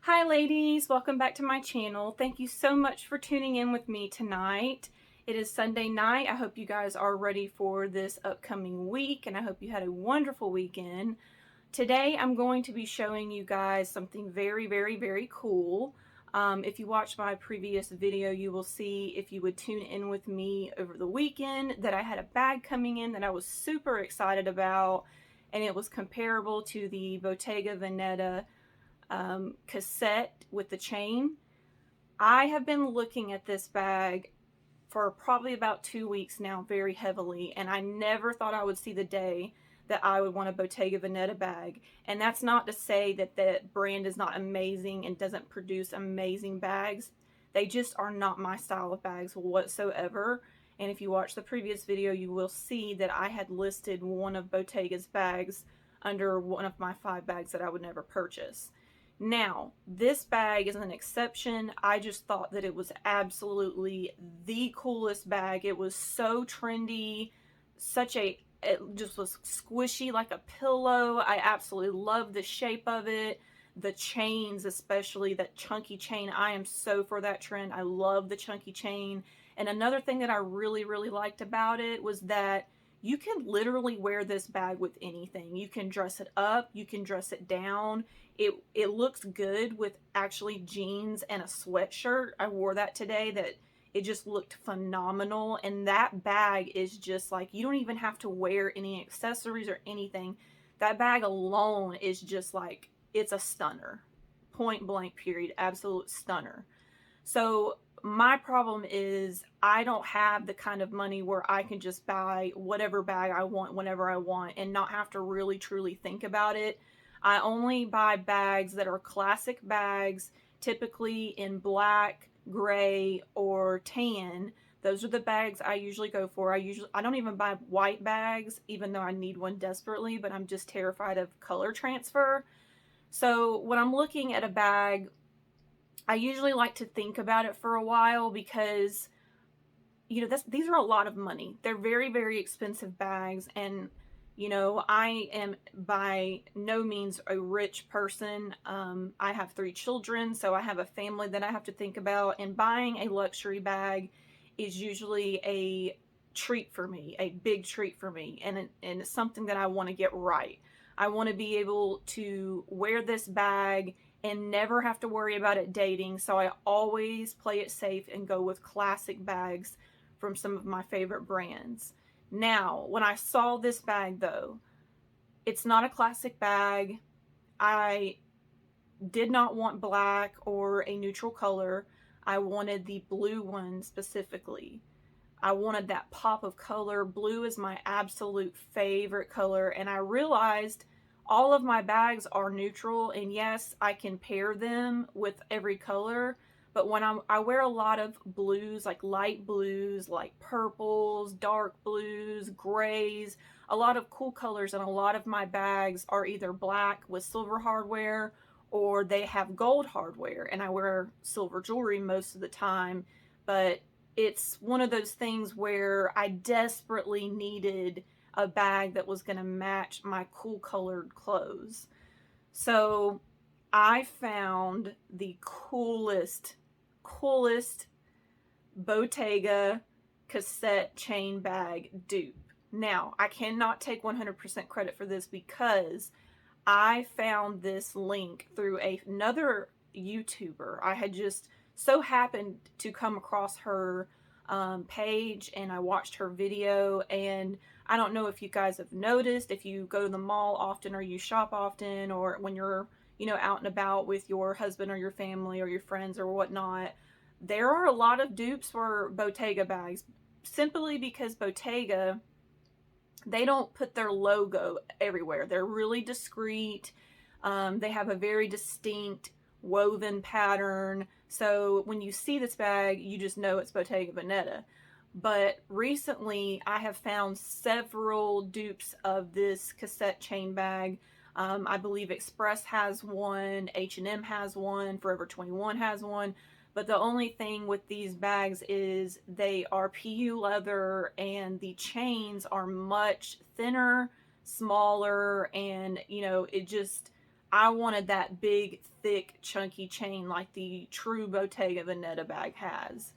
Hi ladies, welcome back to my channel. Thank you so much for tuning in with me tonight. It is Sunday night. I hope you guys are ready for this upcoming week and I hope you had a wonderful weekend. Today I'm going to be showing you guys something very cool. If you watched my previous video, you will see, if you would tune in with me over the weekend, that I had a bag coming in that I was super excited about, and it was comparable to the Bottega Veneta cassette with the chain. I have been looking at this bag for probably about 2 weeks now very heavily, and I never thought I would see the day that I would want a Bottega Veneta bag. And that's not to say that the brand is not amazing and doesn't produce amazing bags. They just are not my style of bags whatsoever. And if you watch the previous video, you will see that I had listed one of Bottega's bags under one of my 5 bags that I would never purchase. Now, this bag is an exception. I just thought that it was absolutely the coolest bag. It was so trendy, it just was squishy like a pillow. I absolutely love the shape of it. The chains, especially that chunky chain. I am so for that trend. I love the chunky chain. And another thing that I really liked about it was that you can literally wear this bag with anything. You can dress it up, you can dress it down. It looks good with actually jeans and a sweatshirt. I wore that today. That it just looked phenomenal. And that bag is just like, you don't even have to wear any accessories or anything. That bag alone is just like, it's a stunner. Point blank period. Absolute stunner. So my problem is I don't have the kind of money where I can just buy whatever bag I want whenever I want and not have to really truly think about it. I only buy bags that are classic bags, typically in black, gray, or tan. Those are the bags I usually go for. I don't even buy white bags, even though I need one desperately, but I'm just terrified of color transfer. So when I'm looking at a bag, I usually like to think about it for a while because, you know, these are a lot of money. They're very expensive bags, and, you know, I am by no means a rich person. I have 3 children, so I have a family that I have to think about, and buying a luxury bag is usually a treat for me, a big treat for me, and it's something that I want to get right. I want to be able to wear this bag and never have to worry about it dating, so I always play it safe and go with classic bags from some of my favorite brands. Now, when I saw this bag though, it's not a classic bag. I did not want black or a neutral color. I wanted the blue one specifically. I wanted that pop of color. Blue is my absolute favorite color, and I realized all of my bags are neutral, and yes, I can pair them with every color, but when I wear a lot of blues, like light blues, like purples, dark blues, grays, a lot of cool colors, and a lot of my bags are either black with silver hardware or they have gold hardware, and I wear silver jewelry most of the time, but it's one of those things where I desperately needed a bag that was going to match my cool colored clothes. So I found the coolest Bottega cassette chain bag dupe. Now, I cannot take 100% credit for this because I found this link through another YouTuber. I had just so happened to come across her page, and I watched her video. And I don't know if you guys have noticed, if you go to the mall often or you shop often, or when you're, you know, out and about with your husband or your family or your friends or whatnot, there are a lot of dupes for Bottega bags, simply because Bottega, they don't put their logo everywhere. They're really discreet. They have a very distinct woven pattern. So when you see this bag, you just know it's Bottega Veneta. But recently, I have found several dupes of this cassette chain bag. I believe Express has one, H&M has one, Forever 21 has one. But the only thing with these bags is they are PU leather, and the chains are much thinner, smaller, and, you know, it just, I wanted that big, thick, chunky chain like the true Bottega Veneta bag has.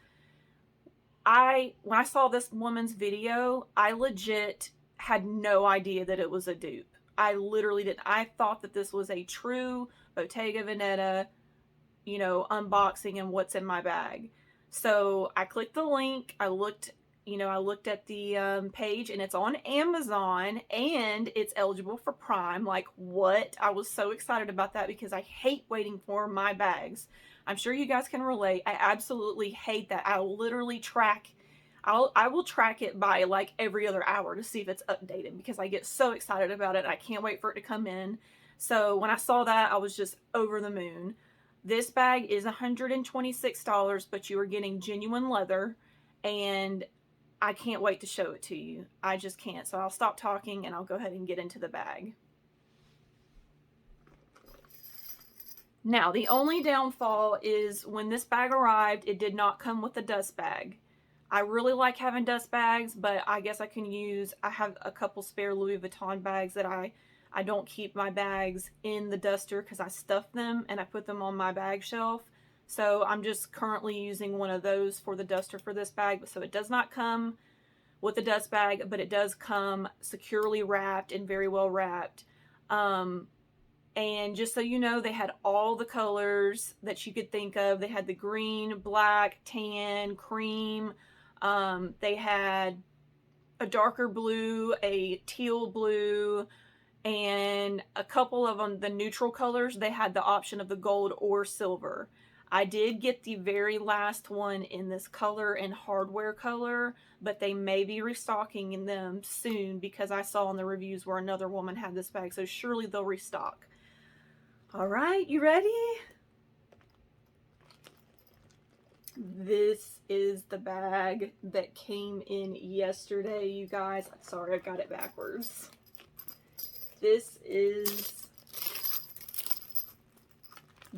When I saw this woman's video, I legit had no idea that it was a dupe. I literally didn't. I thought that this was a true Bottega Veneta, you know, unboxing and what's in my bag. So I clicked the link. I looked at the page, and it's on Amazon, and it's eligible for Prime. Like, what? I was so excited about that because I hate waiting for my bags. I'm sure you guys can relate. I absolutely hate that. I will track it by like every other hour to see if it's updated because I get so excited about it. I can't wait for it to come in. So when I saw that, I was just over the moon. This bag is $126, but you are getting genuine leather, and I can't wait to show it to you. I just can't. So I'll stop talking and I'll go ahead and get into the bag. Now, the only downfall is when this bag arrived, it did not come with a dust bag. I really like having dust bags, but I guess I have a couple spare Louis Vuitton bags that I don't keep my bags in the duster because I stuff them and I put them on my bag shelf. So I'm just currently using one of those for the duster for this bag. So it does not come with a dust bag, but it does come securely wrapped and very well wrapped. And just so you know, they had all the colors that you could think of. They had the green, black, tan, cream. They had a darker blue, a teal blue, and a couple of them, the neutral colors, they had the option of the gold or silver. I did get the very last one in this color and hardware color, but they may be restocking in them soon because I saw in the reviews where another woman had this bag, so surely they'll restock. All right, you ready? This is the bag that came in yesterday, you guys. Sorry, I got it backwards. This is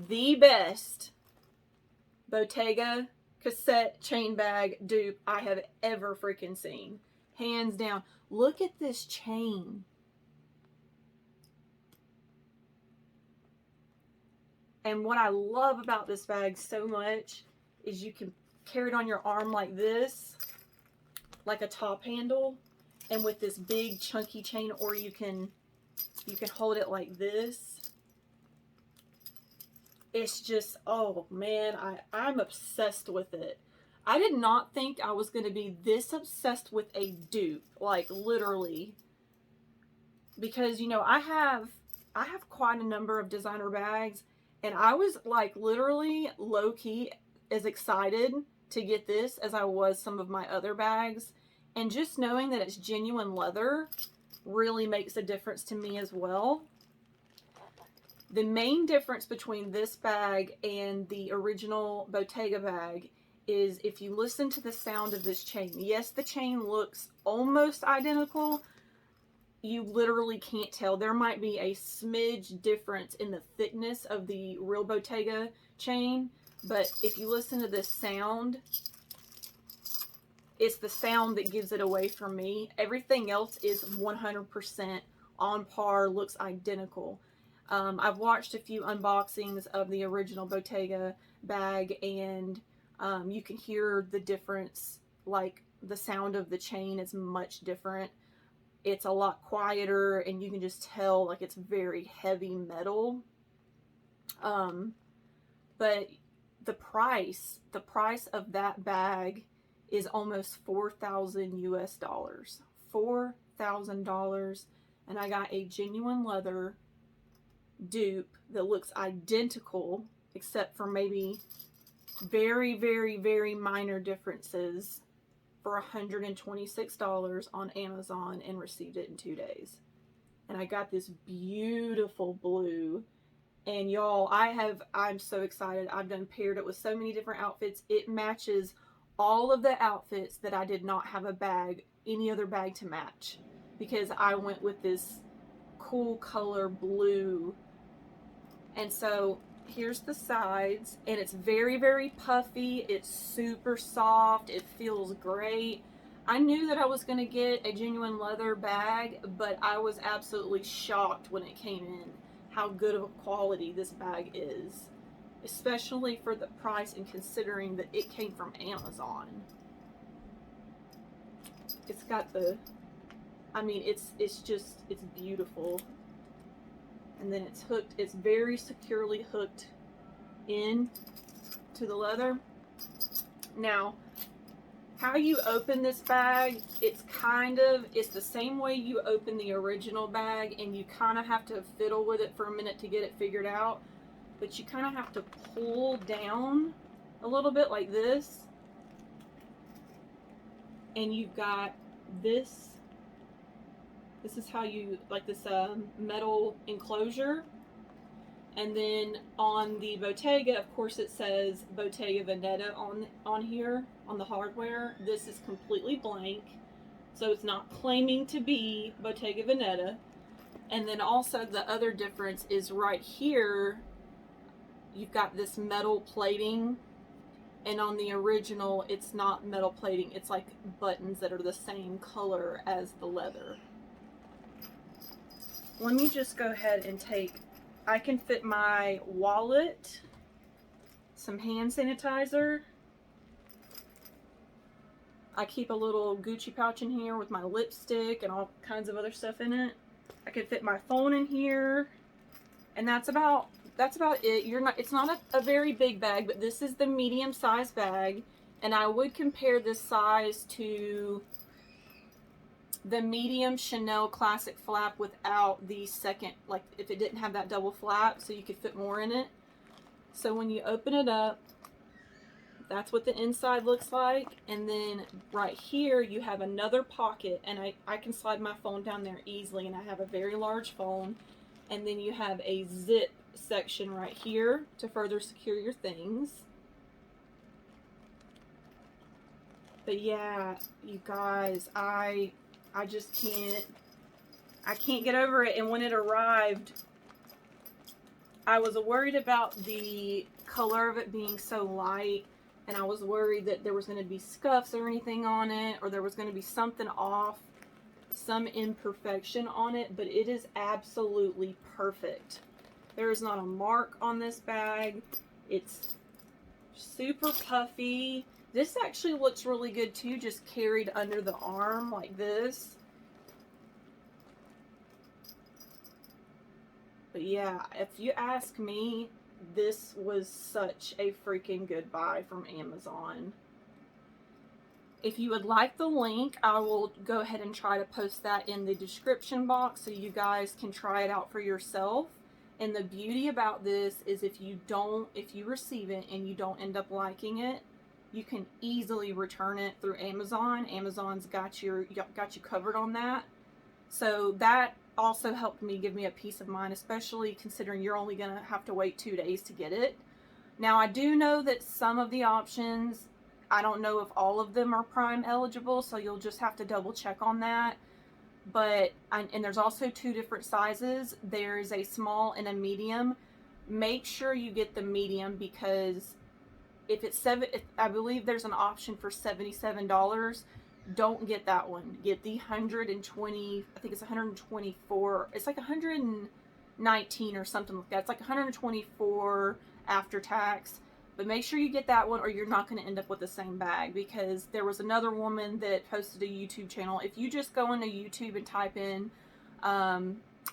the best Bottega Cassette chain bag dupe I have ever freaking seen. Hands down. Look at this chain. And what I love about this bag so much is you can carry it on your arm like this, like a top handle, and with this big chunky chain, or you can hold it like this. It's just, oh man, I'm obsessed with it. I did not think I was going to be this obsessed with a dupe, like literally, because you know I have quite a number of designer bags, and I was like literally low-key as excited to get this as I was some of my other bags, and just knowing that it's genuine leather really makes a difference to me as well. The main difference between this bag and the original Bottega bag is if you listen to the sound of this chain. Yes, the chain looks almost identical. You literally can't tell. There might be a smidge difference in the thickness of the real Bottega chain, but if you listen to this sound, it's the sound that gives it away from me. Everything else is 100% on par, looks identical. I've watched a few unboxings of the original Bottega bag, and you can hear the difference. Like the sound of the chain is much different. It's a lot quieter, and you can just tell like it's very heavy metal. But the price of that bag is almost $4,000 US. $4,000, and I got a genuine leather dupe that looks identical except for maybe very, very, very minor differences for $126 on Amazon, and received it in 2 days. And I got this beautiful blue, and y'all, I'm so excited. I've paired it with so many different outfits. It matches all of the outfits that I did not have any other bag to match, because I went with this cool color blue. And so here's the sides, and it's very, very puffy. It's super soft. It feels great. I knew that I was going to get a genuine leather bag, but I was absolutely shocked when it came in how good of a quality this bag is, especially for the price and considering that it came from Amazon. It's got the, I mean, it's beautiful. And then it's hooked, it's very securely hooked in to the leather. Now, how you open this bag, it's the same way you open the original bag, and you kind of have to fiddle with it for a minute to get it figured out. But you kind of have to pull down a little bit like this. And you've got this. This is how you, like this metal enclosure. And then on the Bottega, of course, it says Bottega Veneta on here, on the hardware. This is completely blank, so it's not claiming to be Bottega Veneta. And then also the other difference is right here, you've got this metal plating, and on the original, it's not metal plating. It's like buttons that are the same color as the leather. Let me just go ahead and I can fit my wallet, some hand sanitizer. I keep a little Gucci pouch in here with my lipstick and all kinds of other stuff in it. I could fit my phone in here, and that's about it. It's not a very big bag, but this is the medium size bag, and I would compare this size to the medium Chanel classic flap without the second, like if it didn't have that double flap, so you could fit more in it. So when you open it up, that's what the inside looks like. And then right here you have another pocket, and I can slide my phone down there easily, and I have a very large phone. And then you have a zip section right here to further secure your things. But yeah, you guys, I just can't get over it. And when it arrived, I was worried about the color of it being so light, and I was worried that there was going to be scuffs or anything on it, or there was going to be something off, some imperfection on it, but it is absolutely perfect. There is not a mark on this bag. It's super puffy. This actually looks really good too, just carried under the arm like this. But yeah, if you ask me, this was such a freaking good buy from Amazon. If you would like the link, I will go ahead and try to post that in the description box so you guys can try it out for yourself. And the beauty about this is if you receive it and you don't end up liking it, you can easily return it through Amazon. Amazon's got you covered on that. So that also helped me, give me a peace of mind, especially considering you're only going to have to wait 2 days to get it. Now, I do know that some of the options, I don't know if all of them are Prime eligible, so you'll just have to double check on that. But, and there's also 2 different sizes. There's a small and a medium. Make sure you get the medium, because if I believe there's an option for $77. Don't get that one. Get the 120, I think it's 124, it's like 119 or something like that. It's like 124 after tax. But make sure you get that one, or you're not going to end up with the same bag, because there was another woman that posted a YouTube channel. If you just go into YouTube and type in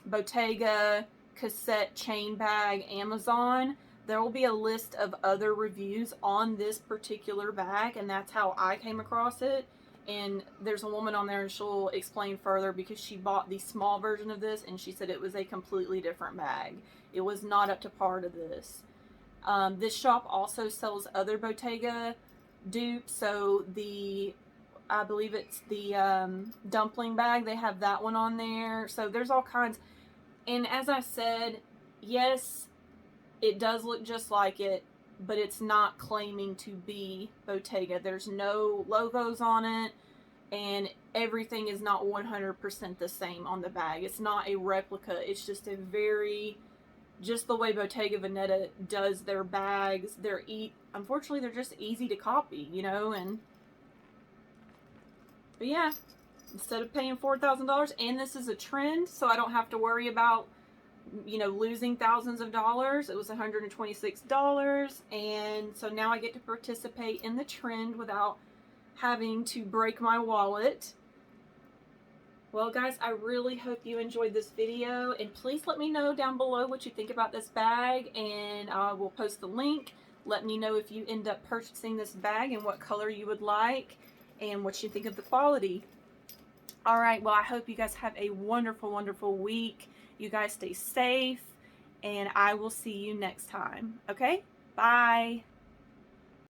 Bottega Cassette chain bag Amazon, there will be a list of other reviews on this particular bag, and that's how I came across it. And there's a woman on there, and she'll explain further, because she bought the small version of this, and she said it was a completely different bag. It was not up to par to this. This shop also sells other Bottega dupes. So I believe it's the dumpling bag. They have that one on there. So there's all kinds. And as I said, yes, it does look just like it, but it's not claiming to be Bottega. There's no logos on it, and everything is not 100% the same on the bag. It's not a replica. It's just just the way Bottega Veneta does their bags. Unfortunately, they're just easy to copy, you know. But yeah, instead of paying $4,000, and this is a trend, so I don't have to worry about you know, losing thousands of dollars. It was $126, and so now I get to participate in the trend without having to break my wallet. Well guys, I really hope you enjoyed this video, and please let me know down below what you think about this bag, and I will post the link. Let me know if you end up purchasing this bag and what color you would like and what you think of the quality. Alright, well I hope you guys have a wonderful, wonderful week. You guys stay safe, and I will see you next time. Okay? Bye!